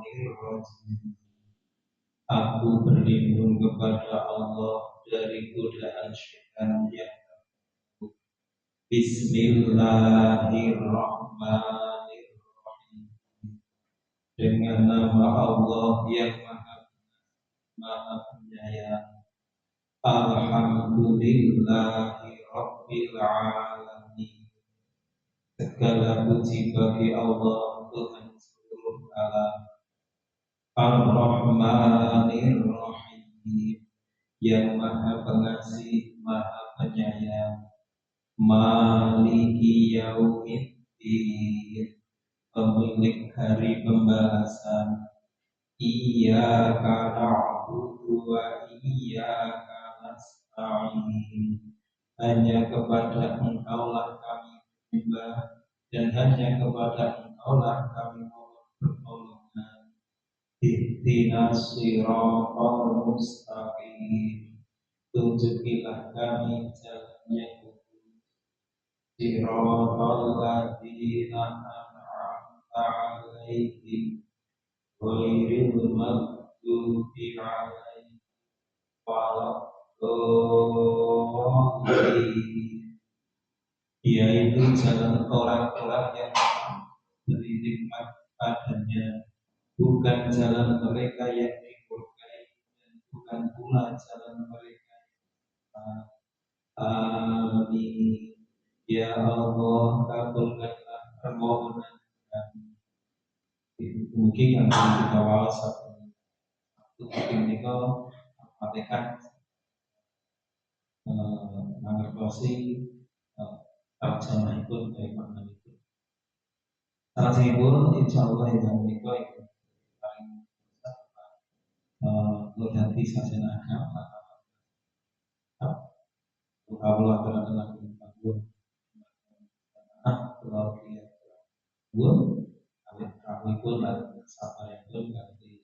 Syaitonirrajim. Aku berlindung kepada Allah dari godaan syaitan yang terkutuk. Bismillahirrahmanirrahim. Dengan nama Allah yang Maha Penyayang. Alhamdulillahi Rabbil Alamin. Segala puji bagi Allah, Tuhan seluruh alam. Ar-Rahmanir-Rahim, yang Maha Pengasih, Maha Penyayang. Maliki Yaumiddin, pemilik hari pembalasan. Iyyaka na'budu wa iyyaka nasta'in. Hanya kepada Engkaulah kami menyembah, dan hanya kepada Engkaulah kami mohon pertolongan. Ihdinas siratal mustaqim, tunjukilah kami jalan yang lurus. Siratal ladzina an'amta 'alaihim ghairil maghdubi 'alaihim waladdallin, yaitu jalan orang-orang yang beri nikmat padanya, bukan jalan mereka yang dimurkai, dan bukan pula jalan mereka yang amin. Ya Allah, kabulkanlah permohonan kami. Mungkin akan kita awal satu mungkin kita matikan mengertosi terjemah itu dari makna itu. Salah satu insya Allah yang menikah itu paling berhati saja agama. Kalau ada lagi kabur, kalau dia kabur, kami pun dan siapa yang pun dari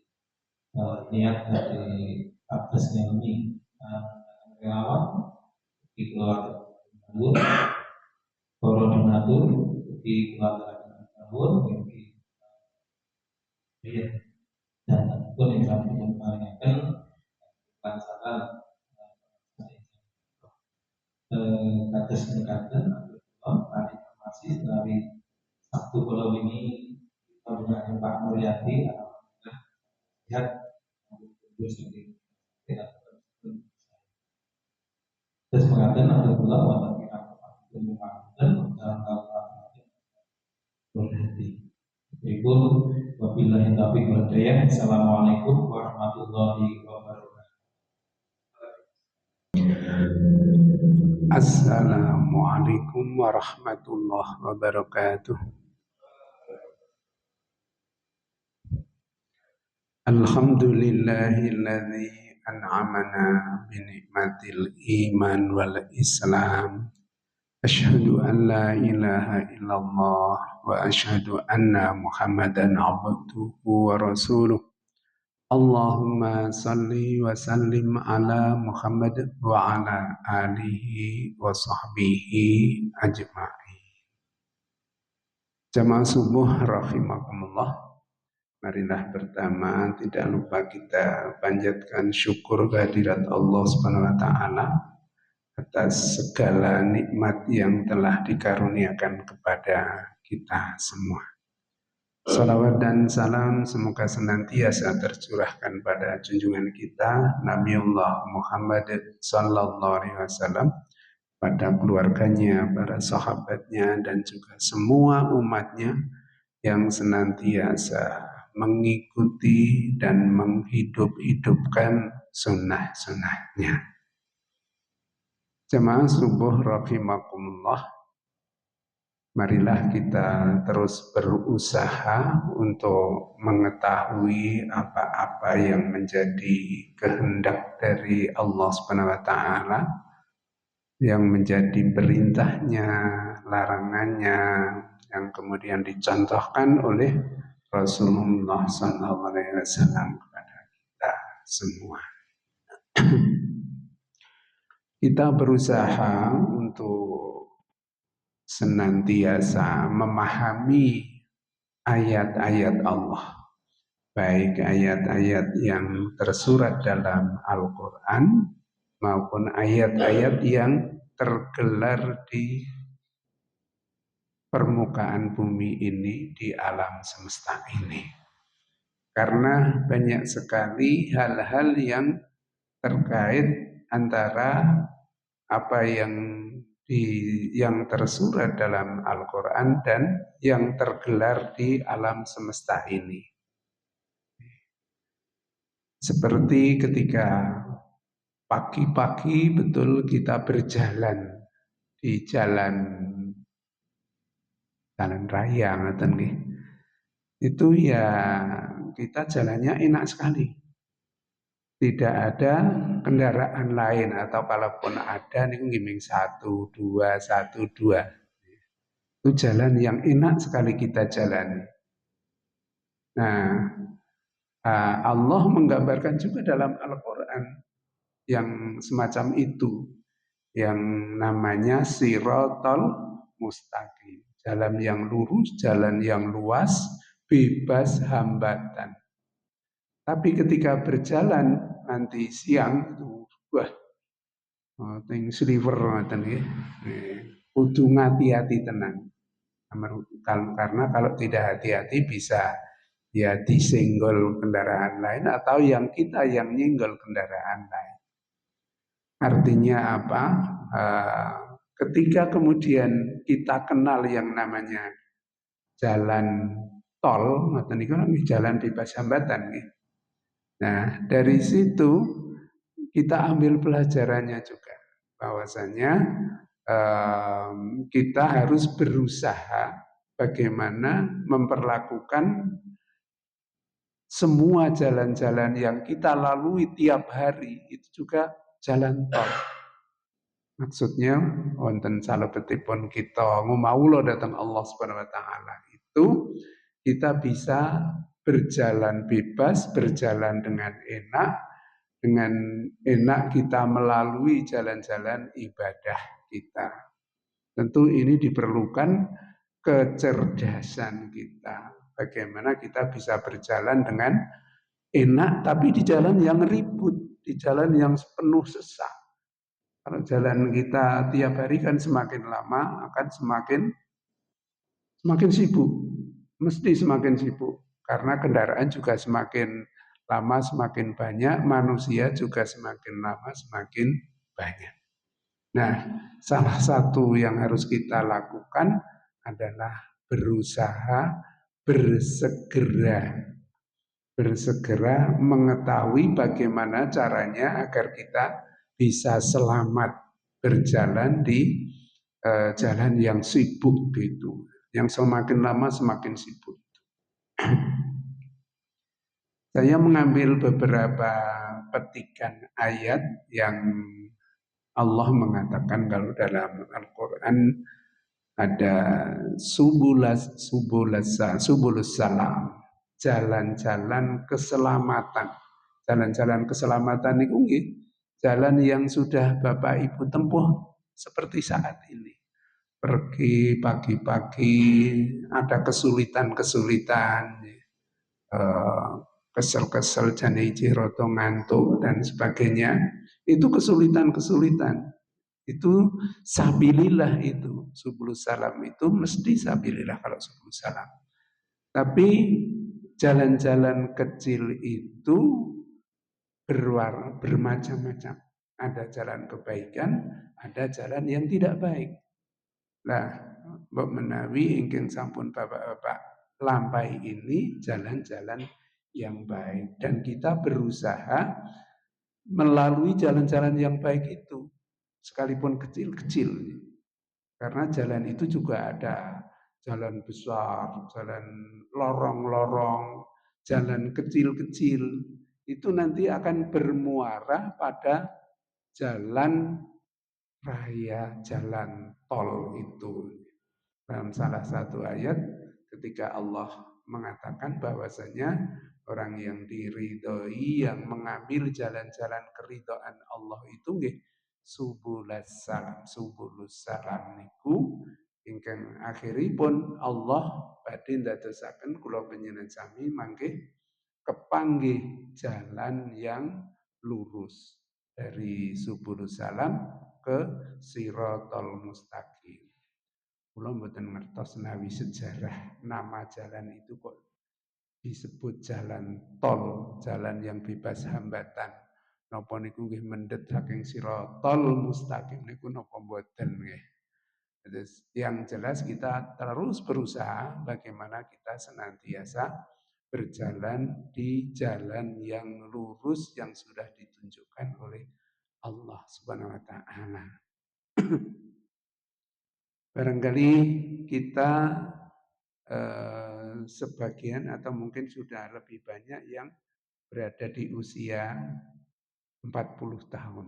niat dari atas ilmi relawan di keluarga kabur, koordinator di keluarga kabur, mungkin dia dan pun yang kami menyampaikan pancaran kasus negara atau informasi dari Sabtu Pulau ini kita Pak Muryati lihat terus mengatakan ada pula wabah kita dan dalam kalkulasi berhenti. Ibu wabillahi taufiq wal hidayah. Assalamualaikum warahmatullahi wabarakatuh. Assalamualaikum warahmatullahi wabarakatuh. Alhamdulillahilladzi an'amana binikmatil iman wal islam. Asyhadu an la ilaha illallah wa asyhadu anna Muhammadan abduhu wa rasuluh. Allahumma salli wa sallim ala Muhammad wa ala alihi wa sahbihi ajma'in. Jamaah subuh rahimakumullah. Marilah pertama tidak lupa kita panjatkan syukur kehadirat Allah Subhanahu wa taala atas segala nikmat yang telah dikaruniakan kepada kita semua. Salawat dan salam semoga senantiasa tercurahkan pada junjungan kita Nabiullah Muhammad sallallahu alaihi wasallam, pada keluarganya, para sahabatnya, dan juga semua umatnya yang senantiasa mengikuti dan menghidup-hidupkan sunnah-sunnahnya. Jemaah subuh rahimakumullah, marilah kita terus berusaha untuk mengetahui apa-apa yang menjadi kehendak dari Allah Subhanahu wa taala, yang menjadi perintahnya, larangannya, yang kemudian dicontohkan oleh Rasulullah sallallahu alaihi wasallam kepada kita semua. Kita berusaha untuk senantiasa memahami ayat-ayat Allah, baik ayat-ayat yang tersurat dalam Al-Quran maupun ayat-ayat yang tergelar di permukaan bumi ini, di alam semesta ini. Karena banyak sekali hal-hal yang terkait antara apa yang tersurat dalam Al-Quran dan yang tergelar di alam semesta ini. Seperti ketika pagi-pagi betul kita berjalan di jalan raya, ngoten nggih. Itu ya kita jalannya enak sekali. Tidak ada kendaraan lain, atau kalaupun ada niku nggih satu dua. Itu jalan yang enak sekali kita jalani. Nah, Allah menggambarkan juga dalam Al-Quran yang semacam itu, yang namanya Sirotol Mustaqim, jalan yang lurus, jalan yang luas, bebas hambatan. Tapi ketika berjalan nanti siang itu, wah, ting sliver ngoten nggih. Kudu ngati-hati tenang. Karena kalau tidak hati-hati bisa ya disenggol kendaraan lain atau yang kita yang nyenggol kendaraan lain. Artinya apa? Ketika kemudian kita kenal yang namanya jalan tol, ngoten niku jalan bebas hambatan nggih. Nah, dari situ kita ambil pelajarannya juga bahwasanya kita harus berusaha bagaimana memperlakukan semua jalan-jalan yang kita lalui tiap hari itu juga jalan tol. Maksudnya wonten salebetipun kita ngumawula datang Allah Subhanahu wa taala itu kita bisa berjalan bebas, berjalan dengan enak kita melalui jalan-jalan ibadah kita. Tentu ini diperlukan kecerdasan kita. Bagaimana kita bisa berjalan dengan enak tapi di jalan yang ribut, di jalan yang penuh sesak. Kalau jalan kita tiap hari kan semakin lama akan semakin sibuk. Mesti semakin sibuk karena kendaraan juga semakin lama semakin banyak, manusia juga semakin lama semakin banyak. Nah, salah satu yang harus kita lakukan adalah berusaha bersegera mengetahui bagaimana caranya agar kita bisa selamat berjalan di jalan yang sibuk itu, yang semakin lama semakin sibuk. Saya mengambil beberapa petikan ayat yang Allah mengatakan kalau dalam Al-Quran ada subulus salam, jalan-jalan keselamatan. Jalan-jalan keselamatan itu jalan yang sudah Bapak Ibu tempuh seperti saat ini. Pergi pagi-pagi ada kesulitan-kesulitan, kesel-kesel jane roto ngantuk dan sebagainya, itu kesulitan-kesulitan. Itu sabilillah, itu subulus salam itu mesti sabilillah kalau subulus salam. Tapi jalan-jalan kecil itu bermacam-macam. Ada jalan kebaikan, ada jalan yang tidak baik. Nah, Mbok menawi ingin sampun bapak-bapak lampai ini jalan-jalan yang baik dan kita berusaha melalui jalan-jalan yang baik itu sekalipun kecil-kecil, karena jalan itu juga ada jalan besar, jalan lorong-lorong, jalan kecil-kecil, itu nanti akan bermuara pada jalan raya, jalan tol itu. Dalam salah satu ayat ketika Allah mengatakan bahwasanya orang yang diridhoi, yang mengambil jalan-jalan keridhaan Allah itu nggih subulus salam niku ingkang akhiripun Allah badhe ndadosaken kula panjenengan sami mangke kepanggih jalan yang lurus dari subulus salam ke sirotol mustaqim. Kula mboten ngertos nawi sejarah nama jalan itu kok disebut jalan tol, jalan yang bebas hambatan. Napa niku nggih mendhet saking sirotol mustaqim niku napa mboten nggih. Terus yang jelas kita terus berusaha bagaimana kita senantiasa berjalan di jalan yang lurus yang sudah ditunjukkan oleh Allah Subhanahu wa taala. Barangkali kita sebagian atau mungkin sudah lebih banyak yang berada di usia 40 tahun.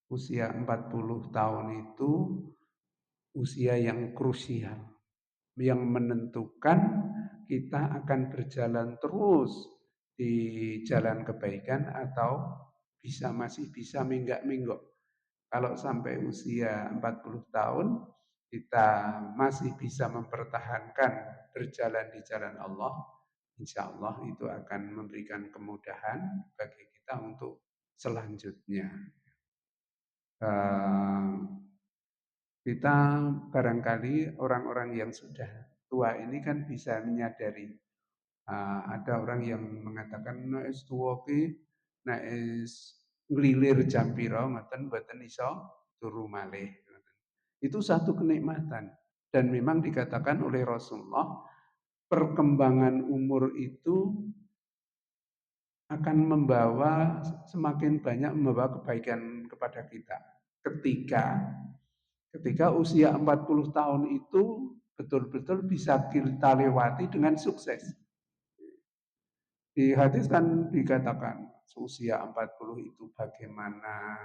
Usia 40 tahun itu usia yang krusial, yang menentukan kita akan berjalan terus di jalan kebaikan atau masih bisa minggak-minggok. Kalau sampai usia 40 tahun kita masih bisa mempertahankan berjalan di jalan Allah, insya Allah itu akan memberikan kemudahan bagi kita untuk selanjutnya. Kita barangkali orang-orang yang sudah tua ini kan bisa menyadari. Ada orang yang mengatakan nek wis tuwa ki nek wis nglilir jam pira ngoten mboten iso turu malih. Itu satu kenikmatan dan memang dikatakan oleh Rasulullah perkembangan umur itu akan semakin banyak membawa kebaikan kepada kita. Ketika usia 40 tahun itu betul-betul bisa kita lewati dengan sukses. Di hadis kan dikatakan usia 40 itu bagaimana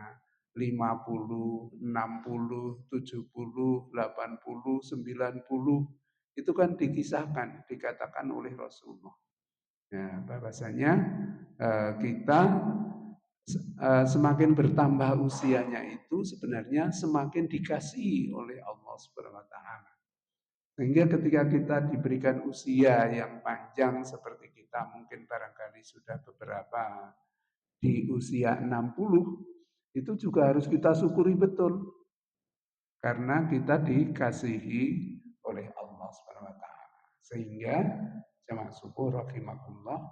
50, 60, 70, 80, 90 itu kan dikisahkan, dikatakan oleh Rasulullah. Ya, bahwasanya kita semakin bertambah usianya itu sebenarnya semakin dikasihi oleh Allah Subhanahu wa taala. Sehingga ketika kita diberikan usia yang panjang seperti kita mungkin barangkali sudah beberapa di usia 60 itu juga harus kita syukuri betul karena kita dikasihi oleh Allah Subhanahu wa taala. Sehingga jamaah syukur rahimakumullah,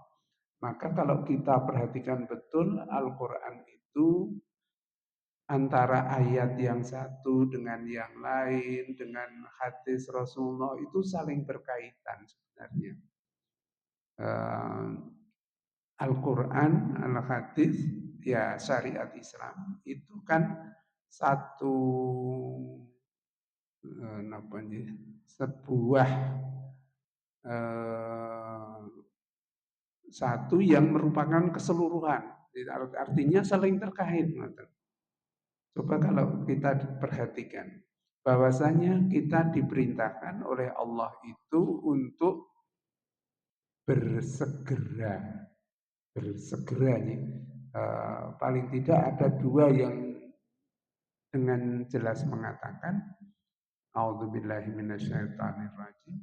maka kalau kita perhatikan betul Al-Qur'an itu antara ayat yang satu dengan yang lain, dengan hadis Rasulullah itu saling berkaitan sebenarnya. Al-Quran, al-hadis, ya syariat Islam itu kan satu sebuah satu yang merupakan keseluruhan. Artinya saling terkait. Coba kalau kita perhatikan bahwasanya kita diperintahkan oleh Allah itu untuk bersegera nih. Paling tidak ada dua yang dengan jelas mengatakan a'udzubillahi minasyaitonirrajim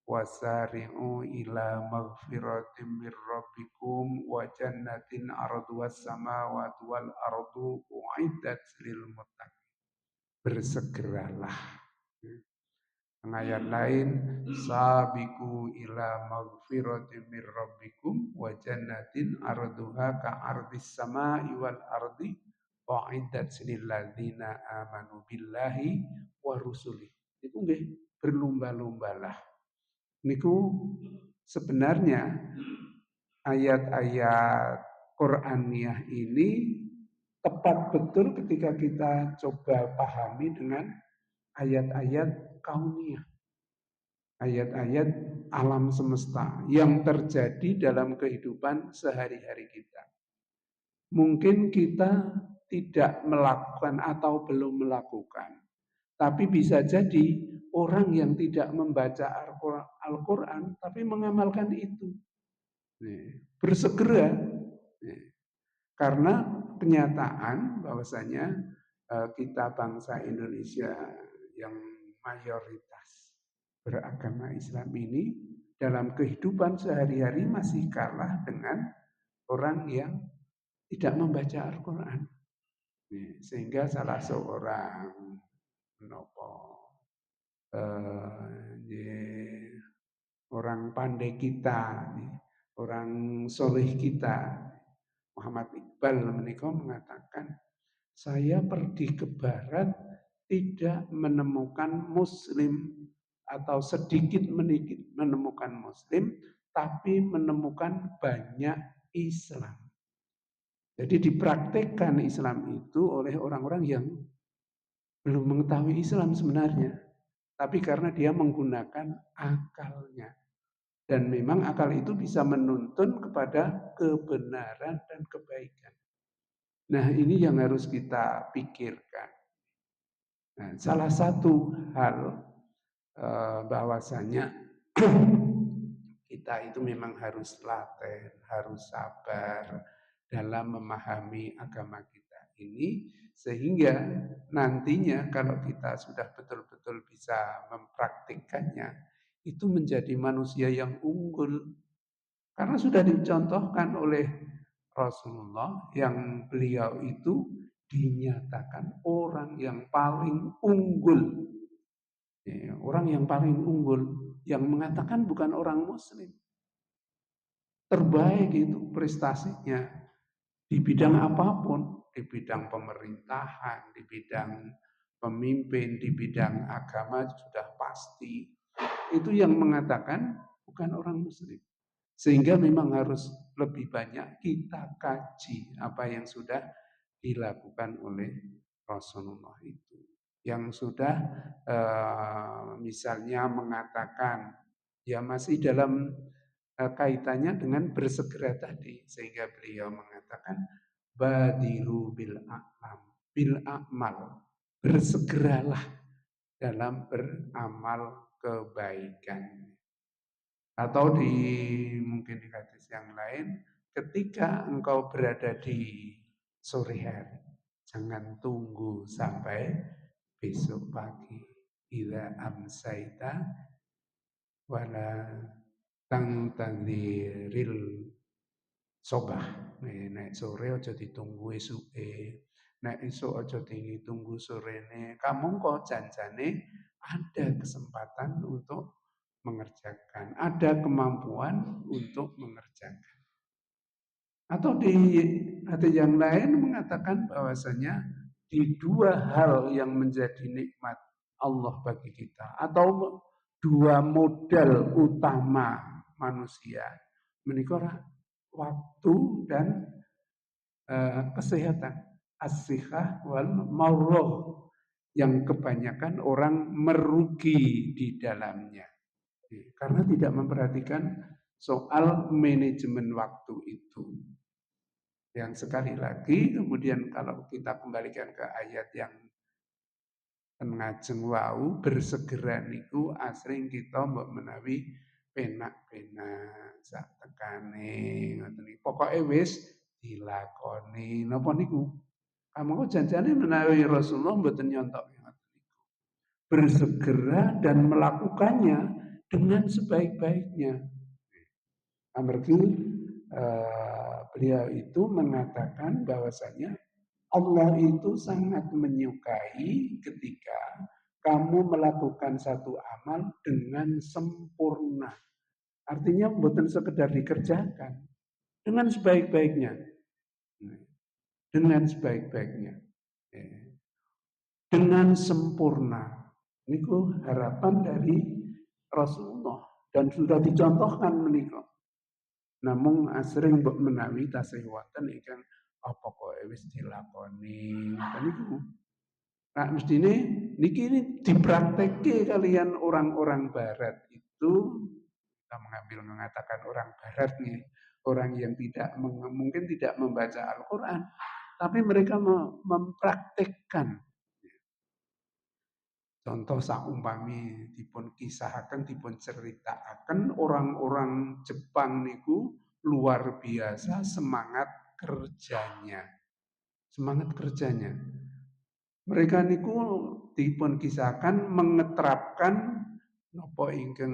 wasari'u ila maghfiratin mir rabbikum wa jannatin arduwas samawati wal ardu uiddat lil muttaqin. Bersegeralah. Ayat lain sabiqu ila maghfiratin mir rabbikum wa jannatin arduha ka ardis samai wal ardi uiddat lil ladzina amanu billahi wa rusuli. Itu nggih berlomba-lombalah. Niku sebenarnya ayat-ayat Qur'aniyah ini tepat betul ketika kita coba pahami dengan ayat-ayat kauniyah. Ayat-ayat alam semesta yang terjadi dalam kehidupan sehari-hari kita. Mungkin kita tidak melakukan atau belum melakukan. Tapi bisa jadi orang yang tidak membaca Al-Quran tapi mengamalkan itu. Bersegera. Karena kenyataan bahwasanya kita bangsa Indonesia yang mayoritas beragama Islam ini dalam kehidupan sehari-hari masih kalah dengan orang yang tidak membaca Al-Quran. Sehingga salah seorang menopo orang pandai kita, orang soleh kita, Muhammad Iqbal menika mengatakan, saya pergi ke barat tidak menemukan muslim atau sedikit menemukan muslim, tapi menemukan banyak Islam. Jadi dipraktekkan Islam itu oleh orang-orang yang belum mengetahui Islam sebenarnya, tapi karena dia menggunakan akalnya. Dan memang akal itu bisa menuntun kepada kebenaran dan kebaikan. Nah, ini yang harus kita pikirkan. Nah, salah satu hal bahwasanya kita itu memang harus laten, harus sabar dalam memahami agama kita ini, sehingga nantinya kalau kita sudah betul-betul bisa mempraktikkannya, itu menjadi manusia yang unggul. Karena sudah dicontohkan oleh Rasulullah yang beliau itu dinyatakan orang yang paling unggul. Orang yang paling unggul, yang mengatakan bukan orang muslim. Terbaik itu prestasinya di bidang apapun, di bidang pemerintahan, di bidang pemimpin, di bidang agama sudah pasti. Itu yang mengatakan bukan orang muslim. Sehingga memang harus lebih banyak kita kaji apa yang sudah dilakukan oleh Rasulullah itu. Yang sudah misalnya mengatakan, ya masih dalam kaitannya dengan bersegera tadi, sehingga beliau mengatakan badiru bil amal, bersegeralah dalam beramal kebaikan. Atau mungkin di hadis yang lain, ketika engkau berada di sore hari, jangan tunggu sampai besok pagi. Idza amsaita wala tangtadiril sobah. Nek sore aja ditunggu esuke. Nek esuk aja ditunggu sorene. Kamu kok janjane ada kesempatan untuk mengerjakan, ada kemampuan untuk mengerjakan. Atau di hadis yang lain mengatakan bahwasanya di dua hal yang menjadi nikmat Allah bagi kita, atau dua modal utama manusia, menikah waktu dan kesehatan, as-sihah wal marrah, yang kebanyakan orang merugi di dalamnya karena tidak memperhatikan soal manajemen waktu itu. Yang sekali lagi, kemudian kalau kita kembalikan ke ayat yang ngajeng wau, bersegera niku asring kita mbok menawi penak-penak sak tekane ngoten niku. Pokoke wis dilakoni. Napa niku? Kamu kok janjane menawi Rasulullah mboten nyontok ngoten niku. Bersegera dan melakukannya dengan sebaik-baiknya. Amargi beliau itu mengatakan bahwasanya Allah itu sangat menyukai ketika kamu melakukan satu amal dengan sempurna. Artinya bukan sekedar dikerjakan, dengan sebaik-baiknya. Dengan sebaik-baiknya. Dengan sempurna. Niku harapan dari Rasulullah dan sudah dicontohkan menika. Namun asring mbok menawi tasih wonten ingkang apa kok wis dilakoni ngoten niku. Nah, mestine niki dipraktekke kalian orang-orang barat itu, kita mengatakan orang barat nih, orang yang tidak mungkin tidak membaca Al-Qur'an, tapi mereka mempraktekkan. Contoh saumpami dipun kisahkan, dipun ceritakan orang-orang Jepang niku luar biasa semangat kerjanya. Semangat kerjanya. Mereka niku dipun kisahkan mengeterapkan napa ingkang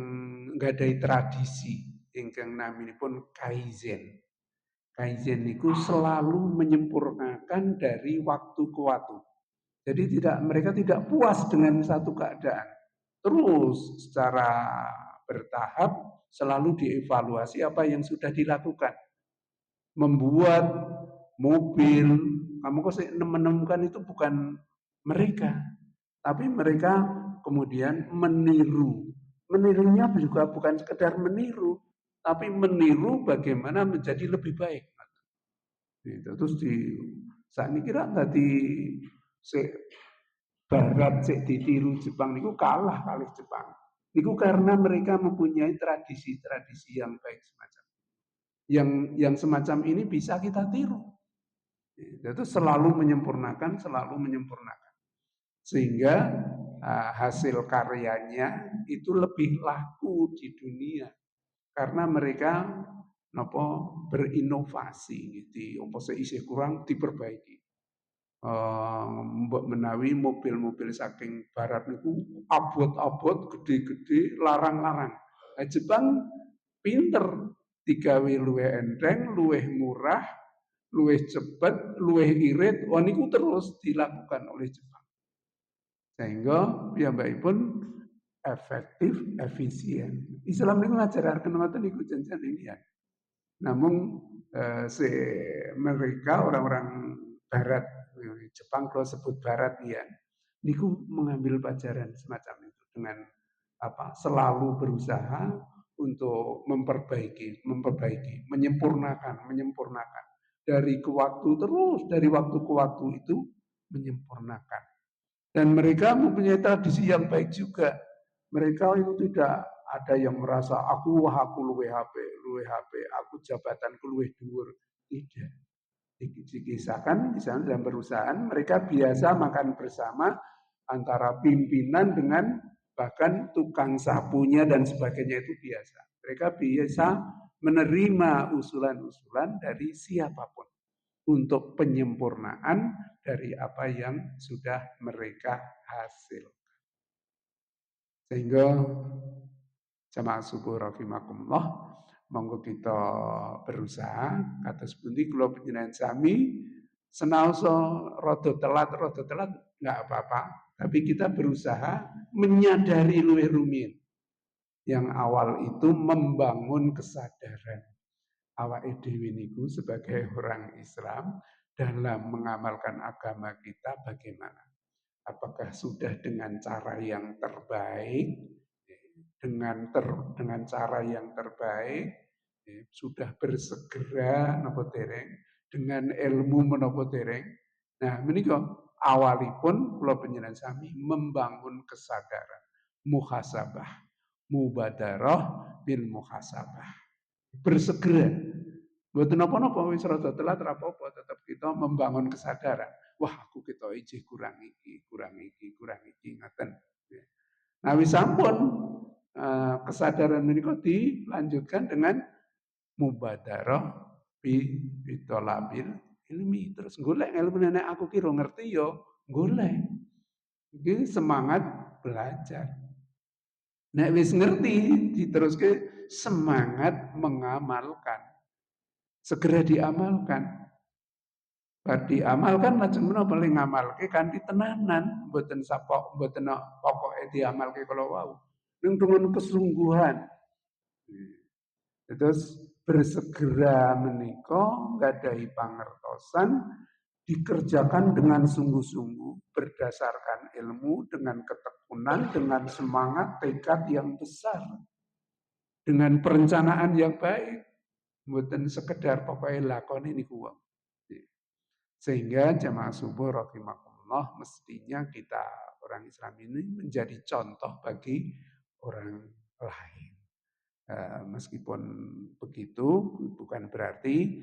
nggadhahi tradisi ingkang naminipun kaizen. Kaizen itu selalu menyempurnakan dari waktu ke waktu. Jadi mereka tidak puas dengan satu keadaan. Terus secara bertahap selalu dievaluasi apa yang sudah dilakukan. Membuat mobil, kamu kok menemukan itu bukan mereka, tapi mereka kemudian meniru. Menirunya juga bukan sekedar meniru, tapi meniru bagaimana menjadi lebih baik. Gitu. Terus saat ini kira tadi Barat ditiru Jepang niku kalah kali Jepang. Niku karena mereka mempunyai tradisi-tradisi yang baik semacam. Yang semacam ini bisa kita tiru. Itu selalu menyempurnakan, sehingga hasil karyanya itu lebih laku di dunia karena mereka berinovasi gitu. Apa isih kurang diperbaiki. Mbok menawi mobil-mobil saking barat niku abot-abot, gede-gede, larang-larang. Nah, Jepang pinter digawe luwih enteng, luwih murah, luwih cepet, luwih irit. Niku terus dilakukan oleh Jepang. Sehingga piyambakipun efektif, efisien. Islam niku ngajaraken ngoten niku janjian ini ya. Namun mereka orang-orang Barat, Jepang kalau sebut Barat ya, niku mengambil pelajaran semacam itu dengan selalu berusaha untuk memperbaiki, menyempurnakan dari waktu ke waktu itu menyempurnakan. Dan mereka mempunyai tradisi yang baik juga. Mereka itu tidak ada yang merasa aku luwih HP, aku jabatanku luwih dhuwur. Tidak. Dikisahkan misalnya dalam perusahaan mereka biasa makan bersama antara pimpinan dengan bahkan tukang sapunya dan sebagainya itu biasa. Mereka biasa menerima usulan-usulan dari siapapun untuk penyempurnaan dari apa yang sudah mereka hasilkan. Sehingga jamaah subuh rahimakumullah, monggo kita berusaha kados pundi kula panjenengan sami senaosa rada telat nggak apa-apa, tapi kita berusaha menyadari luwih rumiyin. Yang awal itu membangun kesadaran awake dhewe niku sebagai orang Islam dalam mengamalkan agama kita bagaimana. Apakah sudah dengan cara yang terbaik, dengan cara yang terbaik, sudah bersegera napa dereng dengan ilmu menapa dereng. Nah, menika awalipun kula panjenengan sami membangun kesadaran, muhasabah, mubadarah bil muhasabah. Bersegera. Mboten napa-napa wis rada telat ora apa-apa, tetap kita membangun kesadaran. Wah, aku kita iki kurang iki ngoten. Nah, wis sampun kesadaran menika dilanjutkan dengan mubadarah bitolabil ilmi. Terus golek ilmu nek aku kira ngerti yo golek. Iki semangat belajar. Nek wis ngerti diteruske semangat mengamalkan. Segera diamalkan. Bar diamalkan lajeng menapa paling ngamalke kanthi tenanan, mboten sapok, mboten pokoke diamalke kala wau. Ning dengan kesungguhan. Terus bersegera menika nggadahi pangertosan dikerjakan dengan sungguh-sungguh berdasarkan ilmu, dengan ketekunan, dengan semangat tekad yang besar, dengan perencanaan yang baik, mboten sekedar pokoknya lakoni niku wae. Sehingga jamaah subuh rahimakumullah mestinya kita orang Islam ini menjadi contoh bagi orang lain. Meskipun begitu bukan berarti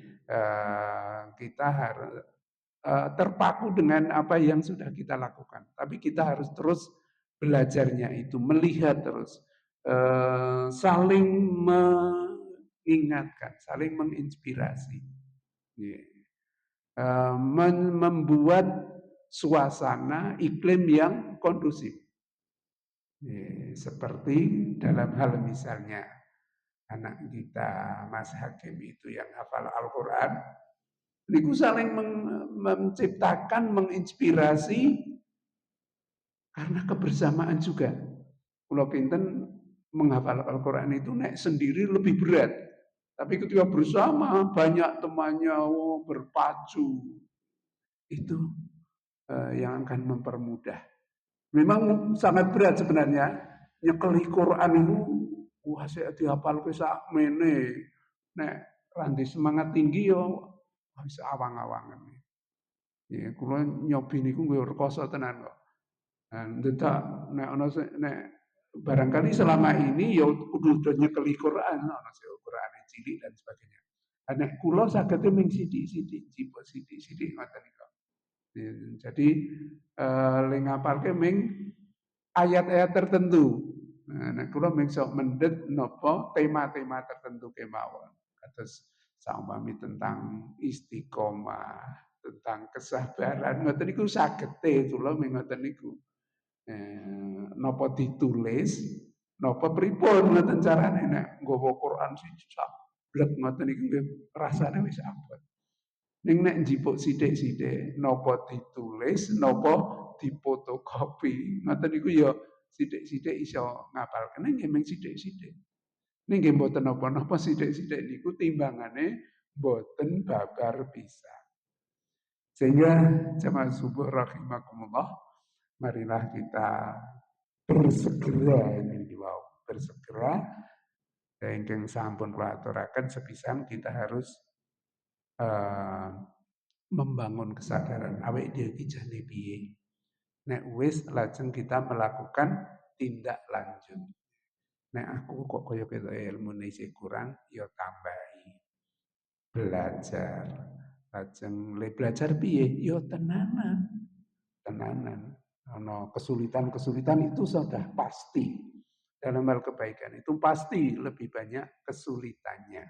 kita harus terpaku dengan apa yang sudah kita lakukan. Tapi kita harus terus belajarnya itu, melihat terus, saling mengingatkan, saling menginspirasi, membuat suasana iklim yang kondusif. Seperti dalam hal misalnya anak kita Mas Hakim itu yang hafal Al-Quran, niku saling menciptakan, menginspirasi karena kebersamaan juga. Kalau pinten menghafal Al-Quran itu nek sendiri lebih berat. Tapi ketika bersama banyak temannya berpacu, itu yang akan mempermudah. Memang sangat berat sebenarnya. Nyekeli Quran itu, wah saya dihafal ke sak mene. Nek randi semangat tinggi yo bisa awang-awangan. Ya, kula nyobi niku nggih rekoso tenan kok. Ndedak nek ana nek barangkali selama ini ya udah nyekeli Quran, ana sing Quran cilik dan sebagainya. Nek kula sagede ming sithik-sithik, jipo sithik-sithik ngoten niku. Jadi le ngapalke ming ayat-ayat tertentu. Nek kula ming sok mendhet napa tema-tema tertentu kemawon. Kados saumpami tentang istiqomah, tentang kesabaran, ngoten niku sagete kula ming ngoten niku. Napa ditulis, napa pripun ngoten carane nek nggawa Quran siji sablek ngoten niku nggih rasane wis abot. Ning nek njipuk sithik-sithik napa ditulis, napa dipotokopi, ngoten niku ya sithik-sithik iso ngapalken nggih mung sithik-sithik. Ning nggih mboten napa-napa sithik-sithik niku timbangane mboten babar pisan. Sehingga jemaah subuh rahimakumullah, marilah kita bersegera ini wow, bersegera ingkang sampun kula aturaken sepisan kita harus membangun kesadaran awake dhewe iki jane piye. Nek wis lajeng kita melakukan tindak lanjut. Nek aku kok kaya ketok ilmune isih kurang, ya tambahi. Belajar. Lajeng le belajar piye? Ya tenanan. Tenanan. Ana kesulitan-kesulitan itu sudah pasti. Dalam hal kebaikan itu pasti lebih banyak kesulitannya.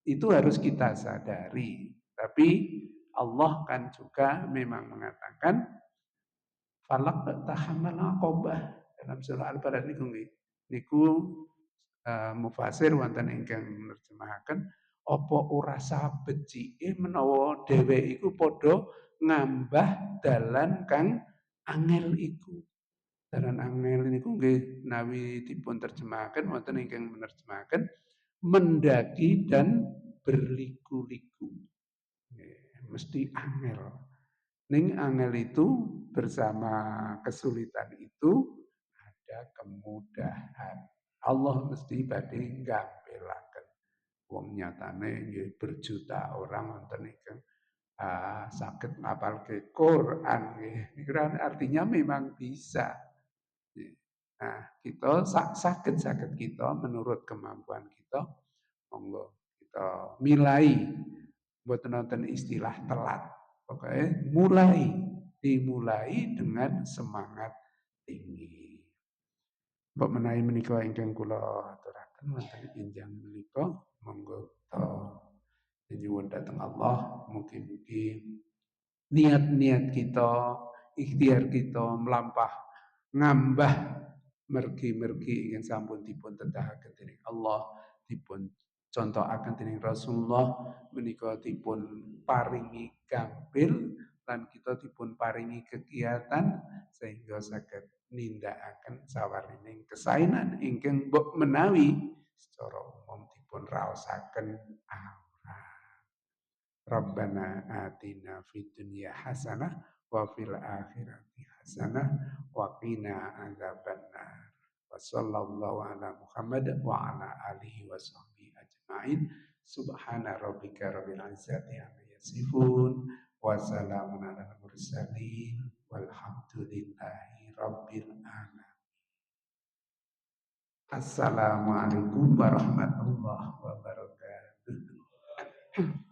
Itu harus kita sadari. Tapi Allah kan juga memang mengatakan falak tahamal aqobah dalam surah Al-Balad niku nggih. Niku mufasir wonten ingkang nerjemahaken apa ora sabecike menawa dhewek iku padha ngambah dalan kang angel iku. Dalan angel niku nggih nawi dipun terjemahaken wonten ingkang menerjemahaken mendaki dan berliku-liku. Mesti angel. Ning angel itu bersama kesulitan itu ada kemudahan. Allah mesti badhe nggampelaken. Wong nyatane nggih berjuta orang wonten ingkang saged ngapalke Quran nggih. Artinya memang bisa. Nah, kita saged kita menurut kemampuan kita monggo kita milai mboten nonton istilah telat. Pokoknya dimulai dengan semangat tinggi. Mbok menawi menika ingkang kula aturaken wonten enjang menika monggo kita nyuwun dhateng Allah mugi-mugi niat-niat kita, ikhtiar kita melampah ngambah mergi-mergi ingkang sampun dipun tetahaken dening Allah, dipun contohaken dening Rasulullah menika dipun paringi gampil lan kita dipun paringi kegiatan sehingga saged nindakaken sawarining kesainan ingkang mbok menawi secara umum dipun raosaken Rabbana atina fid dunya hasanah wa fil akhirati hasanah wa qina adzabannar. Wa sallallahu ala Muhammad wa ala alihi wa sahbihi ajmain. Subhana rabbika rabbil izzati amma yasifun wa salamun ala mursalin walhamdulillahi rabbil alamin. Assalamualaikum warahmatullahi wabarakatuh.